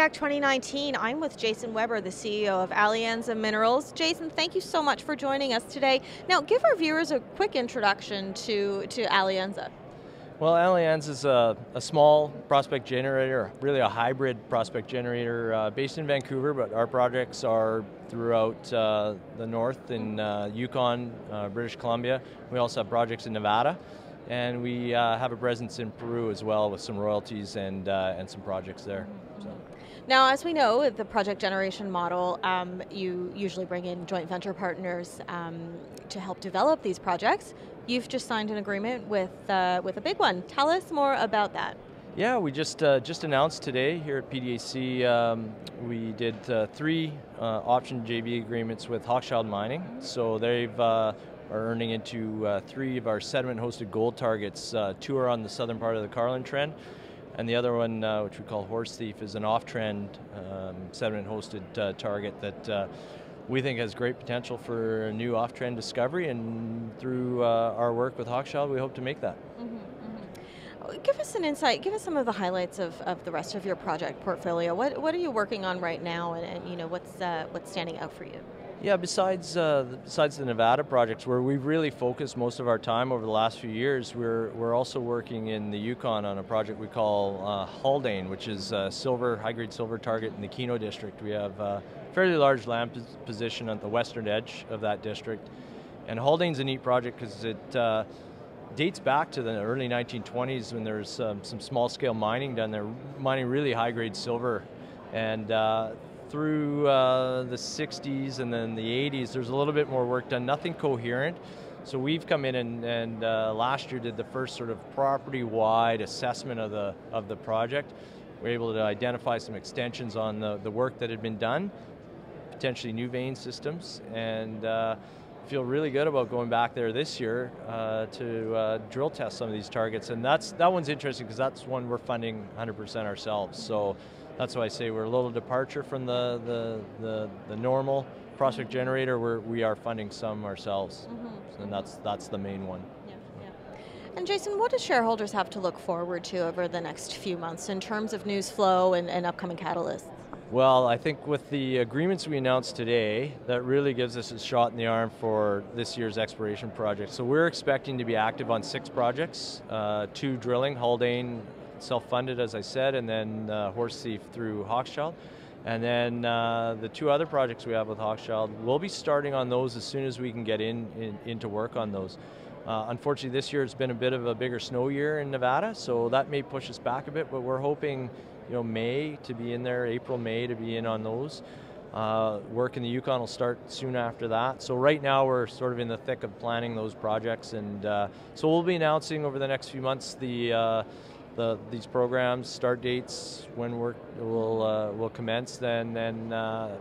PDAC 2019. I'm with Jason Weber, the CEO of Alianza Minerals. Jason, thank you so much for joining us today. Now, give our viewers a quick introduction to Alianza. Well, Alianza is a small prospect generator, really a hybrid prospect generator based in Vancouver, but our projects are throughout the north in Yukon, British Columbia. We also have projects in Nevada, and we have a presence in Peru as well with some royalties and some projects there. So. Now, as we know, the project generation model, you usually bring in joint venture partners to help develop these projects. You've just signed an agreement with a big one. Tell us more about that. Yeah, we just announced today here at PDAC, we did 3 option JV agreements with Hochschild Mining. So they've are earning into 3 of our sediment-hosted gold targets. 2 are on the southern part of the Carlin Trend, and the other one, which we call Horse Thief, is an off-trend sediment-hosted target that we think has great potential for a new off-trend discovery, and through our work with Hochschild, we hope to make that. Give us an insight, give us some of the highlights of the rest of your project portfolio. What are you working on right now, and you know, what's standing out for you? Yeah, besides the Nevada projects, where we've really focused most of our time over the last few years, we're also working in the Yukon on a project we call Haldane, which is a high-grade silver target in the Keno district. We have a fairly large land position at the western edge of that district, and Haldane's a neat project because it dates back to the early 1920s when there's some small-scale mining done there, mining really high-grade silver, and through the 60s and then the 80s, there's a little bit more work done, nothing coherent. So we've come in and last year did the first sort of property-wide assessment of the project. We were able to identify some extensions on the work that had been done, potentially new vein systems, and feel really good about going back there this year to drill test some of these targets. And that one's interesting because that's one we're funding 100% ourselves. So that's why I say we're a little departure from the normal prospect generator, where we are funding some ourselves. And that's the main one. And Jason, what do shareholders have to look forward to over the next few months in terms of news flow and upcoming catalysts? Well, I think with the agreements we announced today, that really gives us a shot in the arm for this year's exploration project. So we're expecting to be active on 6 projects, 2 drilling, Haldane, self-funded as I said, and then Horse Thief through Hochschild. And then the 2 other projects we have with Hochschild, we'll be starting on those as soon as we can get into work on those. Unfortunately, this year it's been a bit of a bigger snow year in Nevada, so that may push us back a bit, but we're hoping, you know, May to be in there, April, May to be in on those. Work in the Yukon will start soon after that. So right now we're sort of in the thick of planning those projects, and so we'll be announcing over the next few months these programs, start dates, when work will commence. Then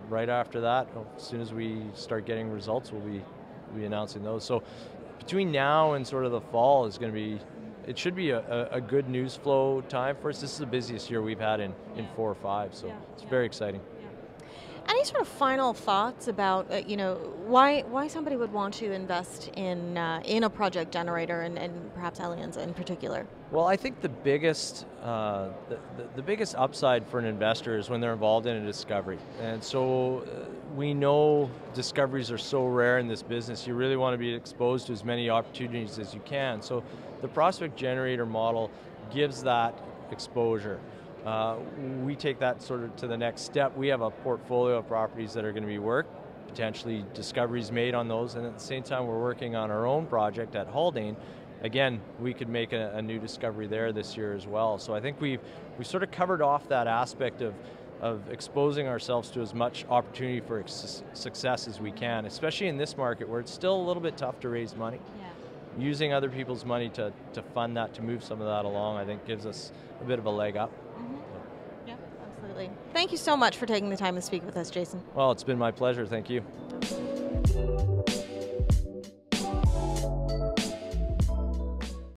right after that, as soon as we start getting results, we'll be announcing those. So between now and sort of the fall is going to be, it should be a good news flow time for us. This is the busiest year we've had in 4 or 5, so it's very exciting. Any sort of final thoughts about you know, why somebody would want to invest in a project generator, and perhaps Alianza in particular? Well, I think the biggest upside for an investor is when they're involved in a discovery. And so we know discoveries are so rare in this business. You really want to be exposed to as many opportunities as you can. So the prospect generator model gives that exposure. We take that sort of to the next step. We have a portfolio of properties that are going to be worked, potentially discoveries made on those, and at the same time we're working on our own project at Haldane. Again, we could make a new discovery there this year as well. So I think we sort of covered off that aspect of exposing ourselves to as much opportunity for success as we can, especially in this market where it's still a little bit tough to raise money. Using other people's money to fund that, to move some of that along, I think gives us a bit of a leg up. Yeah, absolutely. Thank you so much for taking the time to speak with us, Jason. Well, it's been my pleasure. Thank you.